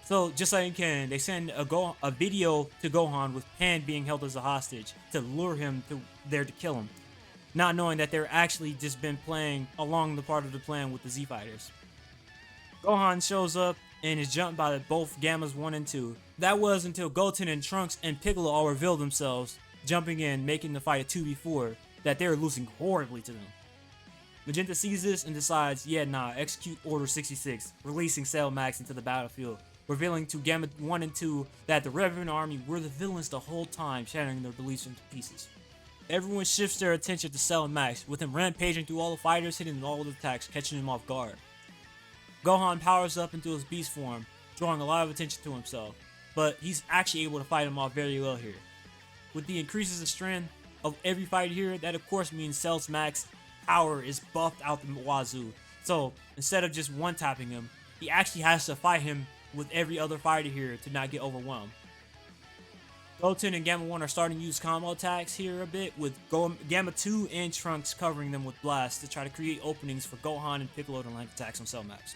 So, just like in canon, they send a video to Gohan with Pan being held as a hostage to lure him there to kill him, not knowing that they're actually just been playing along the part of the plan with the Z Fighters. Gohan shows up and is jumped by both Gammas 1 and 2. That was until Goten and Trunks and Piccolo all revealed themselves, jumping in, making the fight a 2v4, that they're losing horribly to them. Magenta sees this and decides, execute Order 66, releasing Cell Max into the battlefield, revealing to Gamma 1 and 2 that the Regimen Army were the villains the whole time, shattering their beliefs into pieces. Everyone shifts their attention to Cell Max, with him rampaging through all the fighters, hitting all of the attacks, catching them off guard. Gohan powers up into his beast form, drawing a lot of attention to himself, but he's actually able to fight him off very well here. With the increases of strength of every fighter here, that of course means Cell's max power is buffed out the wazoo. So instead of just one-tapping him, he actually has to fight him with every other fighter here to not get overwhelmed. Goten and Gamma 1 are starting to use combo attacks here a bit, with Gamma 2 and Trunks covering them with blasts to try to create openings for Gohan and Piccolo to land attacks on Cell Max.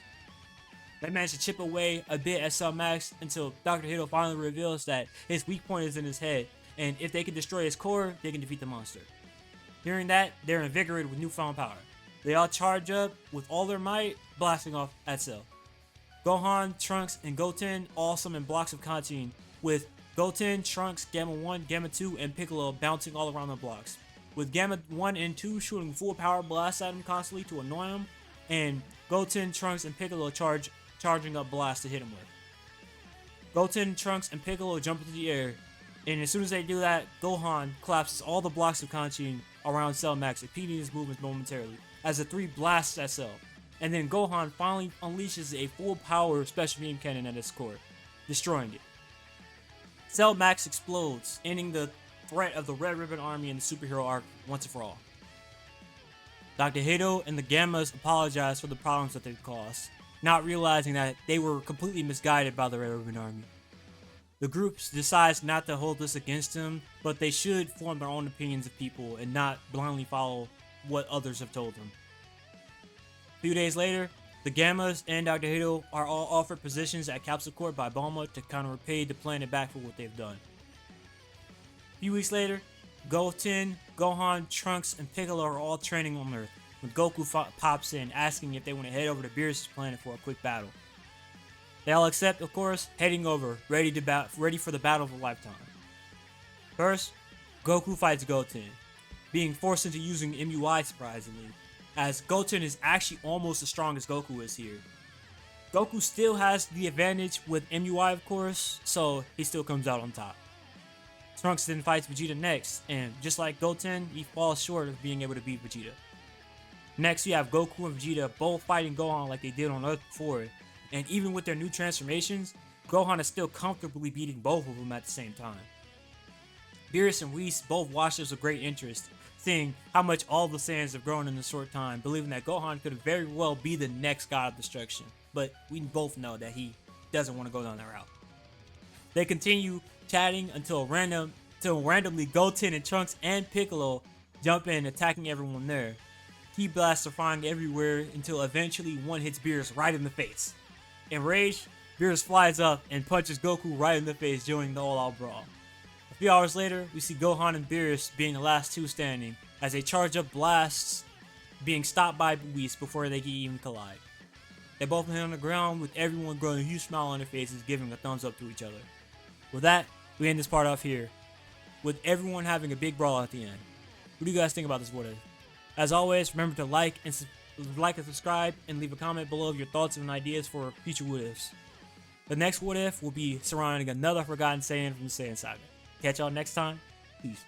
They manage to chip away a bit at Cell Max until Dr. Hato finally reveals that his weak point is in his head, and if they can destroy his core, they can defeat the monster. Hearing that, they're invigorated with newfound power. They all charge up with all their might, blasting off at Cell. Gohan, Trunks, and Goten all summon blocks of Kanchin, with Goten, Trunks, Gamma 1, Gamma 2, and Piccolo bouncing all around the blocks, with Gamma 1 and 2 shooting full power blasts at him constantly to annoy him, and Goten, Trunks, and Piccolo charging up blasts to hit him with. Goten, Trunks, and Piccolo jump into the air, and as soon as they do that, Gohan collapses all the blocks of Kanchin around Cell Max, impeding his movements momentarily, as the three blasts at Cell. And then Gohan finally unleashes a full power special beam cannon at its core, destroying it. Cell Max explodes, ending the threat of the Red Ribbon Army in the superhero arc once and for all. Dr. Hado and the Gammas apologize for the problems that they've caused, not realizing that they were completely misguided by the Red Ribbon Army. The group decides not to hold this against them, but they should form their own opinions of people and not blindly follow what others have told them. A few days later, the Gammas and Dr. Hado are all offered positions at Capsule Corp by Bulma to kind of repay the planet back for what they've done. A few weeks later, Goten, Gohan, Trunks, and Piccolo are all training on Earth, when Goku pops in asking if they want to head over to Beerus' planet for a quick battle. They all accept, of course, heading over, ready for the battle of a lifetime. First, Goku fights Goten, being forced into using MUI surprisingly, as Goten is actually almost as strong as Goku is here. Goku still has the advantage with MUI, of course, so he still comes out on top. Trunks then fights Vegeta next, and just like Goten, he falls short of being able to beat Vegeta. Next, we have Goku and Vegeta both fighting Gohan like they did on Earth before, and even with their new transformations, Gohan is still comfortably beating both of them at the same time. Beerus and Whis both watch this with great interest, seeing how much all the Saiyans have grown in a short time, believing that Gohan could very well be the next God of Destruction, but we both know that he doesn't want to go down that route. They continue chatting until randomly Goten and Trunks and Piccolo jump in, attacking everyone there. Ki blasts are flying everywhere until eventually one hits Beerus right in the face. Enraged, Beerus flies up and punches Goku right in the face, joining the all-out brawl. A few hours later, we see Gohan and Beerus being the last two standing, as they charge up blasts, being stopped by Whis before they can even collide. They both land on the ground with everyone growing a huge smile on their faces, giving a thumbs up to each other. With that, we end this part off here, with everyone having a big brawl at the end. What do you guys think about this what if? As always, remember to like and subscribe, and leave a comment below of your thoughts and ideas for future what ifs. The next what if will be surrounding another forgotten Saiyan from the Saiyan saga. Catch y'all next time. Peace.